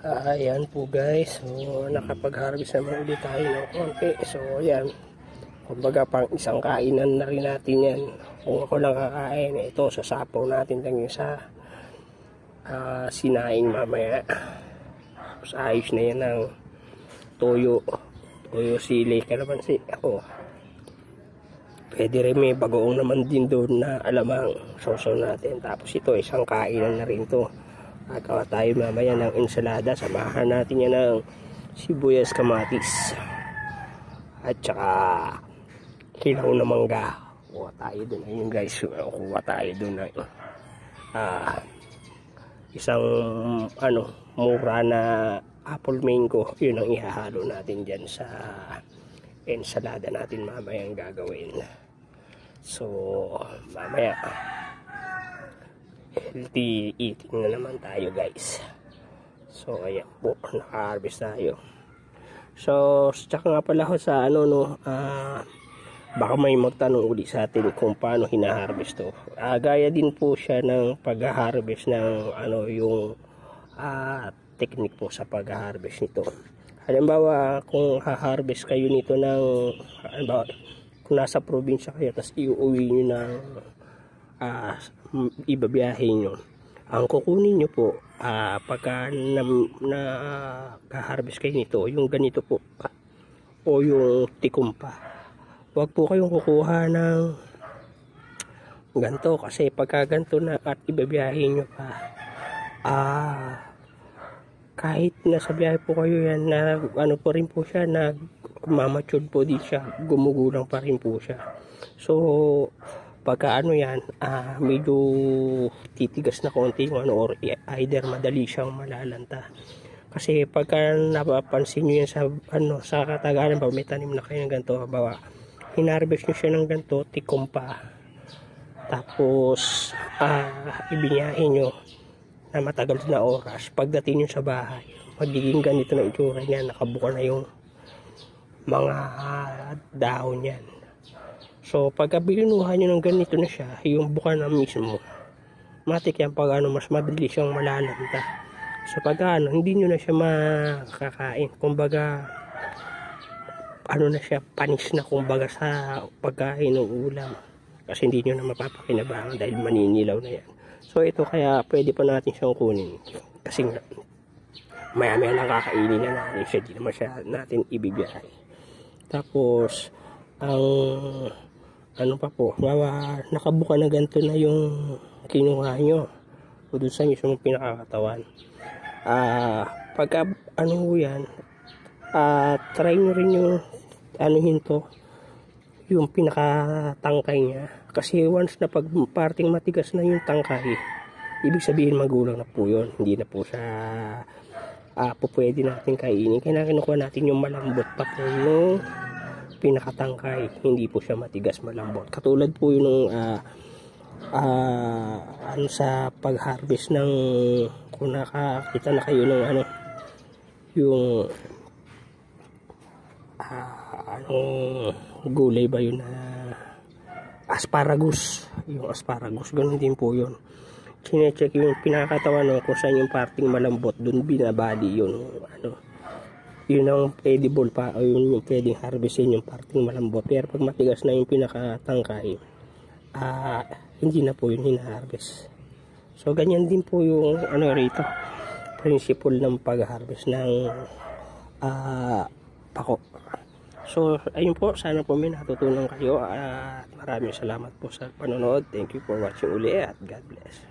Ayan po guys, so nakapag-harvest naman ulit tayo ng konti. So ayan, kumbaga pang isang kainan na rin natin yan. Kung ako lang kakain, ito sasapaw natin lang yung sa sinaing mamaya. Tapos ayos na yan ng toyo sili, kalamansi. Ako, pwede rin may bagoong naman din doon na alamang sausaw natin. Tapos ito isang kainan na rin to. Gagawa tayo mamaya ng ensalada. Samahan natin yan ng sibuyas, kamatis at saka hilaw na mangga. Kuha tayo dun. Ayun guys, kuha tayo dun ng isang mura na apple mango. Yun ang ihahalo natin dyan sa ensalada natin mamaya ang gagawin. So mamaya healthy eating na naman tayo guys. So ayan po, naka-harvest tayo. So tsaka nga pala ako sa baka may magtanong uli sa atin kung paano hina-harvest to. Gaya din po siya ng pag-harvest ng yung technique po sa pag-harvest nito. Halimbawa kung ha-harvest kayo nito ng kung nasa probinsya kayo tapos iuwi nyo ng ibabiyahin nyo, ang kukunin nyo po pagka na-harvest kayo nito, yung ganito po o yung tikumpa, wag po kayong kukuha ng ganito kasi pagka ganito na at ibabiyahin nyo pa, kahit nasa biyahe po kayo yan na po rin po siya, nagmamature po din siya, gumugulang pa rin po siya. So pagka yan, medyo titigas na konti or either madali siyang malalanta. Kasi pagka napapansin nyo yan sa katagalan, pag may tanim na kayo ng ganito, bawa hinarvest nyo siya ng ganito, tikumpa, tapos ibinyahin nyo na matagal na oras, pagdating nyo sa bahay, magiging ganito na itsura niya, nakabuka na yung mga dahon yan. So pagka binuha nyo ng ganito na siya, yung buka na mismo, matik yan pag mas madali siyang malalanta. So pagka hindi nyo na siya makakain, kumbaga na siya, panis na kumbaga sa pagkain ng ulam, kasi hindi nyo na mapapakinabangan dahil maninilaw na yan. So ito kaya pwede pa natin siyang kunin kasi maya maya lang kakainin na natin siya, di naman siya natin ibibiyahe. Tapos ang pa po, nakabuka na ganito na yung kinuha nyo o doon sa mismo pinakakatawan. Pagka yan, try nyo rin yung hinto, yung pinakatangkay niya, kasi once na pag parting matigas na yung tangkay, ibig sabihin magulang na po yun, hindi na po siya pwede natin kainin. Kaya kinukuha natin yung malambot pa po yung pinakatangkay, hindi po siya matigas, malambot. Katulad po yung sa pag-harvest ng, kung nakakita na kayo ng yung gulay ba yun, asparagus, yung asparagus, ganun din po yun. Sinecheck yung pinakatawan kung saan yung parting malambot, dun binabali yun, yun ang edible pa, o yun yung pwedeng harvestin, yung parting malambot. Pero pag matigas na yung pinakatangkay, hindi na po yun hina-harvest. So ganyan din po yung rito, principle ng pag-harvest ng pako. So ayun po, sana po may natutunan kayo at maraming salamat po sa panonood. Thank you for watching uli at God bless.